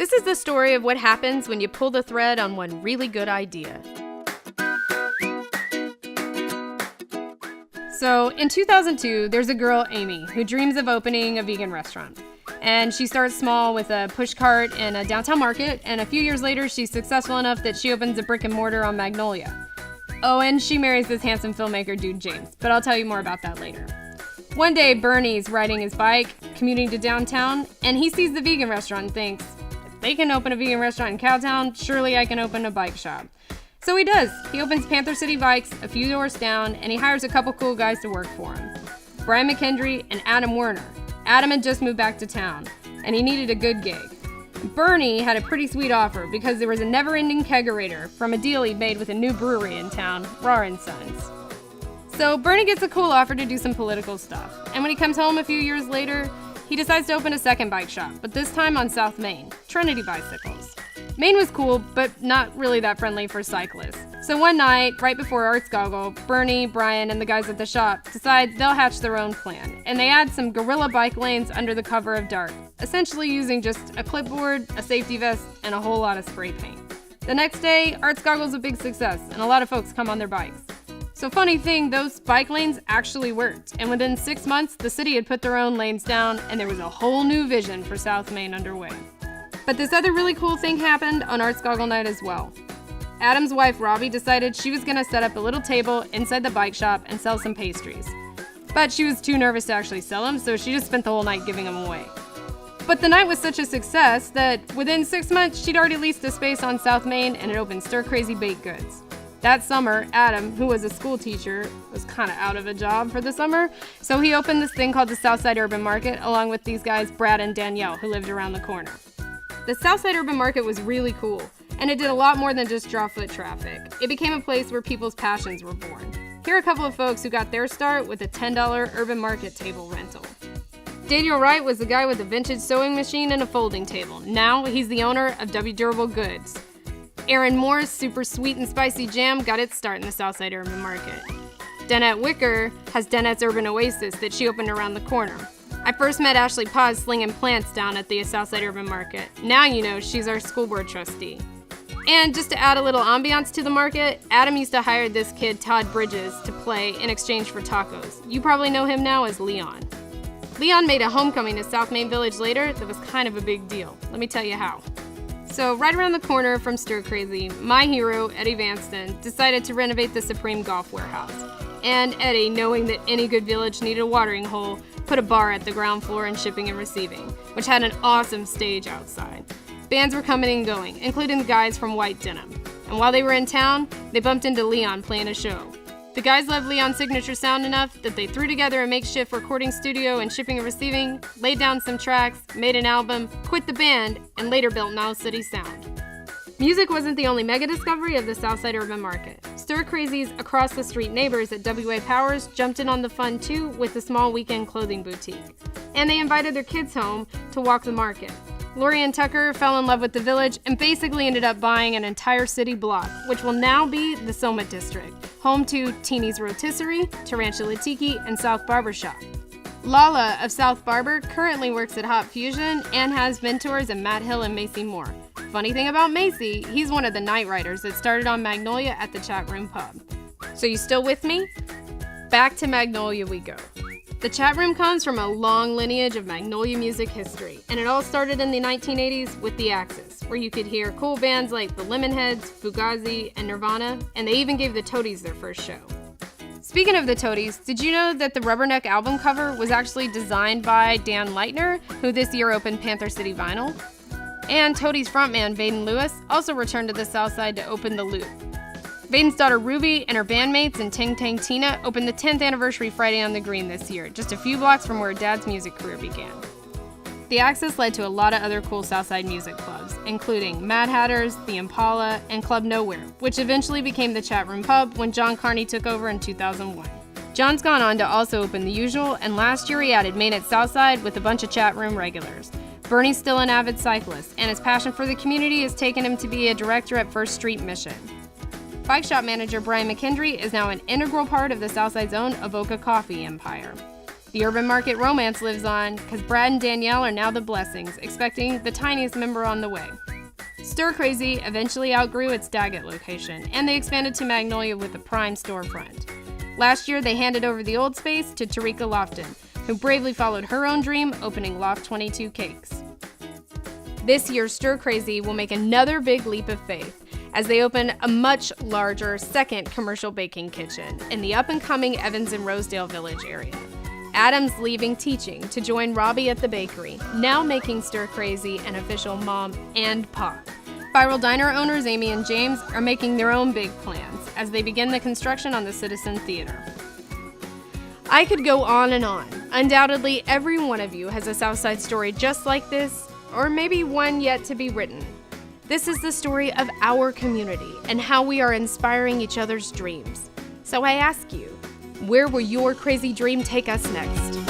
This is the story of what happens when you pull the thread on one really good idea. So, in 2002, there's a girl, Amy, who dreams of opening a vegan restaurant. And she starts small with a push cart in a downtown market, and a few years later, she's successful enough that she opens a brick and mortar on Magnolia. Oh, and she marries this handsome filmmaker dude, James, but I'll tell you more about that later. One day, Bernie's riding his bike, commuting to downtown, and he sees the vegan restaurant and thinks, if they can open a vegan restaurant in Cowtown, surely I can open a bike shop. So he does. He opens Panther City Bikes a few doors down, and he hires a couple cool guys to work for him. Brian McKendry and Adam Werner. Adam had just moved back to town, and he needed a good gig. Bernie had a pretty sweet offer because there was a never-ending kegerator from a deal he'd made with a new brewery in town, Rahr & Sons. So Bernie gets a cool offer to do some political stuff, and when he comes home a few years later, he decides to open a second bike shop, but this time on South Main, Trinity Bicycles. Maine was cool, but not really that friendly for cyclists. So one night, right before Arts Goggle, Bernie, Brian, and the guys at the shop decide they'll hatch their own plan, and they add some guerrilla bike lanes under the cover of dark, essentially using just a clipboard, a safety vest, and a whole lot of spray paint. The next day, Arts Goggle's a big success, and a lot of folks come on their bikes. So funny thing, those bike lanes actually worked, and within 6 months, the city had put their own lanes down, and there was a whole new vision for South Main underway. But this other really cool thing happened on Arts Goggle night as well. Adam's wife, Robbie, decided she was going to set up a little table inside the bike shop and sell some pastries. But she was too nervous to actually sell them, so she just spent the whole night giving them away. But the night was such a success that within 6 months, she'd already leased a space on South Main and it opened Stir Crazy Baked Goods. That summer, Adam, who was a school teacher, was kind of out of a job for the summer, so he opened this thing called the Southside Urban Market along with these guys, Brad and Danielle, who lived around the corner. The Southside Urban Market was really cool, and it did a lot more than just draw foot traffic. It became a place where people's passions were born. Here are a couple of folks who got their start with a $10 urban market table rental. Daniel Wright was the guy with a vintage sewing machine and a folding table. Now he's the owner of W Durable Goods. Aaron Moore's super sweet and spicy jam got its start in the Southside Urban Market. Danette Wicker has Danette's Urban Oasis that she opened around the corner. I first met Ashley Paz slinging plants down at the Southside Urban Market. Now you know she's our school board trustee. And just to add a little ambiance to the market, Adam used to hire this kid, Todd Bridges, to play in exchange for tacos. You probably know him now as Leon. Leon made a homecoming to South Main Village later that was kind of a big deal. Let me tell you how. So right around the corner from Stir Crazy, my hero, Eddie Vanston, decided to renovate the Supreme Golf Warehouse. And Eddie, knowing that any good village needed a watering hole, put a bar at the ground floor in shipping and receiving, which had an awesome stage outside. Bands were coming and going, including the guys from White Denim. And while they were in town, they bumped into Leon playing a show. The guys loved Leon's signature sound enough that they threw together a makeshift recording studio in shipping and receiving, laid down some tracks, made an album, quit the band, and later built Now City Sound. Music wasn't the only mega discovery of the Southside Urban Market. Stir Crazy's across-the-street neighbors at WA Powers jumped in on the fun too with a small weekend clothing boutique. And they invited their kids home to walk the market. Lori and Tucker fell in love with the village and basically ended up buying an entire city block, which will now be the Soma District, home to Teeny's Rotisserie, Tarantula Tiki, and South Barbershop. Lala of South Barber currently works at Hot Fusion and has mentors in Matt Hill and Macy Moore. Funny thing about Macy, he's one of the night riders that started on Magnolia at the Chat Room Pub. So you still with me? Back to Magnolia we go. The Chat Room comes from a long lineage of Magnolia music history, and it all started in the 1980s with the Axis, where you could hear cool bands like the Lemonheads, Fugazi, and Nirvana, and they even gave the Toadies their first show. Speaking of the Toadies, did you know that the Rubberneck album cover was actually designed by Dan Leitner, who this year opened Panther City Vinyl? And Toadies frontman Vaden Lewis also returned to the Southside to open The Loop. Vaden's daughter Ruby and her bandmates and Ting Tang Tina opened the 10th anniversary Friday on the Green this year, just a few blocks from where Dad's music career began. The Axis led to a lot of other cool Southside music clubs, including Mad Hatters, The Impala, and Club Nowhere, which eventually became the Chat Room Pub when John Carney took over in 2001. John's gone on to also open The Usual, and last year he added Main at Southside with a bunch of Chat Room regulars. Bernie's still an avid cyclist, and his passion for the community has taken him to be a director at First Street Mission. Bike shop manager Brian McKendry is now an integral part of the Southside's own Avoca Coffee empire. The urban market romance lives on because Brad and Danielle are now the Blessings, expecting the tiniest member on the way. Stir Crazy eventually outgrew its Daggett location, and they expanded to Magnolia with a prime storefront. Last year, they handed over the old space to Tarika Lofton, who bravely followed her own dream, opening Loft 22 Cakes. This year, Stir Crazy will make another big leap of faith as they open a much larger second commercial baking kitchen in the up-and-coming Evans and Rosedale Village area. Adam's leaving teaching to join Robbie at the bakery, now making Stir Crazy an official mom and pop. Spiral Diner owners Amy and James are making their own big plans as they begin the construction on the Citizen Theater. I could go on and on. Undoubtedly, every one of you has a Southside story just like this, or maybe one yet to be written. This is the story of our community and how we are inspiring each other's dreams. So I ask you, where will your crazy dream take us next?